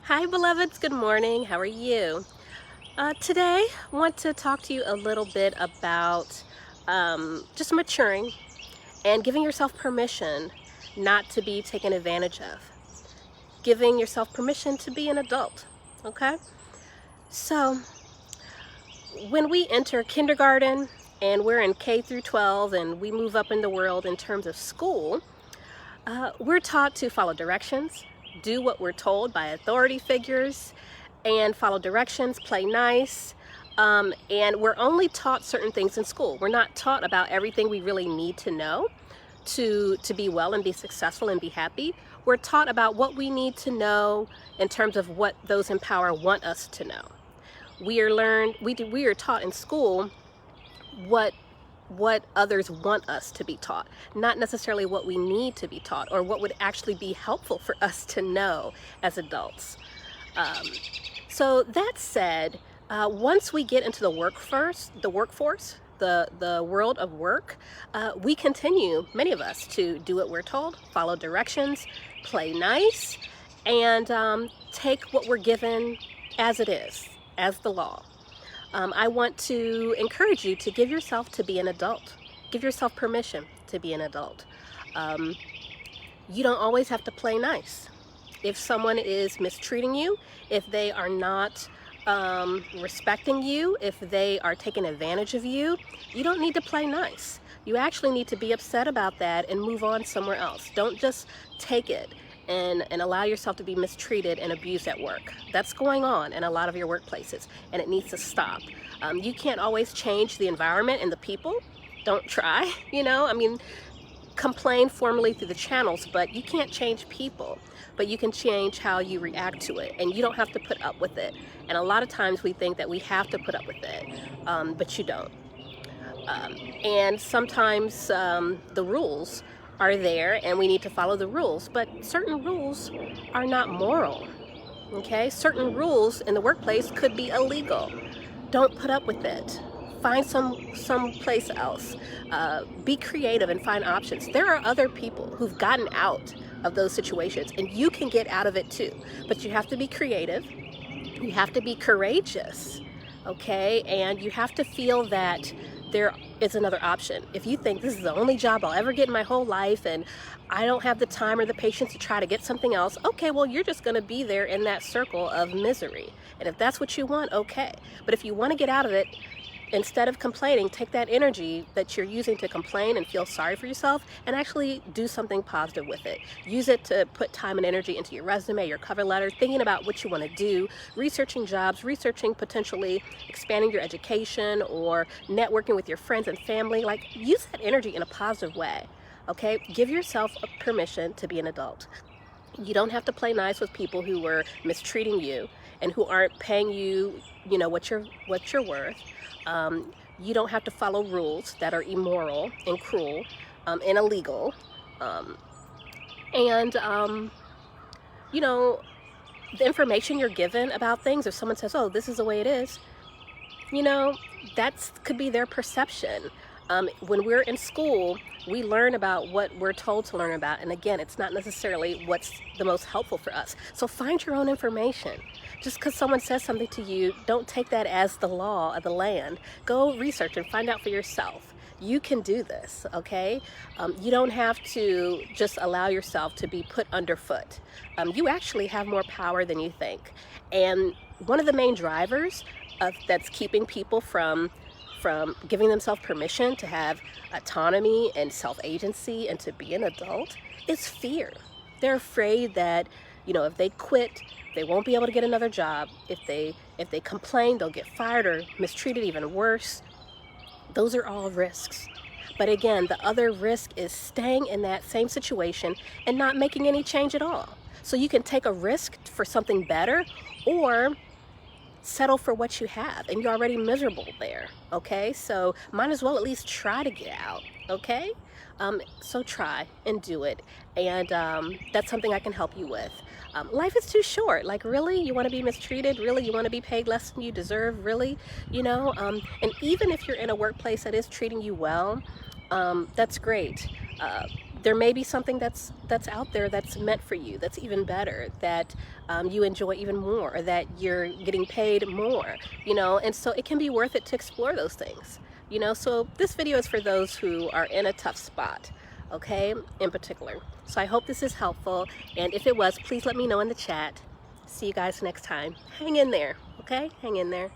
Hi, beloveds. Good morning. How are you? Today, I want to talk to you a little bit about just maturing and giving yourself permission not to be taken advantage of. Giving yourself permission to be an adult. Okay? So, when we enter kindergarten and we're in K through 12 and we move up in the world in terms of school, we're taught to follow directions, do what we're told by authority figures, and follow directions, play nice. And we're only taught certain things in school. We're not taught about everything we really need to know to be well and be successful and be happy. We're taught about what we need to know in terms of what those in power want us to know. We are taught in school what others want us to be taught, not necessarily what we need to be taught or what would actually be helpful for us to know as adults. Um, so that said, once we get into the workforce, the world of work, we continue, many of us, to do what we're told, follow directions, play nice, and take what we're given as it is, as the law. I want to encourage you to give yourself to be an adult. Give yourself permission to be an adult. Um, you don't always have to play nice. If someone is mistreating you, if they are not respecting you, if they are taking advantage of you, you don't need to play nice. You actually need to be upset about that and move on somewhere else. Don't just take it and allow yourself to be mistreated and abused at work. That's going on in a lot of your workplaces, and it needs to stop. You can't always change the environment and the people. Don't try, complain formally through the channels, but you can't change people. But you can change how you react to it, and you don't have to put up with it. And a lot of times we think that we have to put up with it, but you don't. And sometimes the rules are there and we need to follow the rules, but certain rules are not moral. Okay, certain rules in the workplace could be illegal. Don't put up with it. Find some place else. Be creative and find options. There are other people who've gotten out of those situations, and you can get out of it too. But you have to be creative. You have to be courageous. Okay, and you have to feel that there is another option. If you think this is the only job I'll ever get in my whole life and I don't have the time or the patience to try to get something else, okay, well, you're just going to be there in that circle of misery. And if that's what you want, okay. But if you want to get out of it, instead of complaining, take that energy that you're using to complain and feel sorry for yourself and actually do something positive with it. Use it to put time and energy into your resume, your cover letter, thinking about what you want to do, researching jobs, researching potentially expanding your education or networking with your friends and family. Like, use that energy in a positive way. Okay? Give yourself a permission to be an adult. You don't have to play nice with people who are mistreating you and who aren't paying you, what you're worth. You don't have to follow rules that are immoral and cruel and illegal. Um, and the information you're given about things, if someone says, "Oh, this is the way it is," that could be their perception. When we're in school, we learn about what we're told to learn about. And again, it's not necessarily what's the most helpful for us. So find your own information. Just because someone says something to you, don't take that as the law of the land. Go research and find out for yourself. You can do this, okay? You don't have to just allow yourself to be put underfoot. You actually have more power than you think. And one of the main drivers that's keeping people from giving themselves permission to have autonomy and self-agency and to be an adult is fear. They're afraid that, if they quit, they won't be able to get another job. If they complain, they'll get fired or mistreated even worse. Those are all risks. But again, the other risk is staying in that same situation and not making any change at all. So you can take a risk for something better or settle for what you have, and you're already miserable there. Okay, so might as well at least try to get out. Okay, so try and do it, and that's something I can help you with. Life is too short. Like, really, you want to be mistreated? Really, you want to be paid less than you deserve? Really, and even if you're in a workplace that is treating you well, that's great. there may be something that's out there that's meant for you, that's even better, that you enjoy even more, or that you're getting paid more, and so it can be worth it to explore those things. So this video is for those who are in a tough spot, okay, in particular. So I hope this is helpful, and if it was, please let me know in the chat. See you guys next time. Hang in there, okay? Hang in there.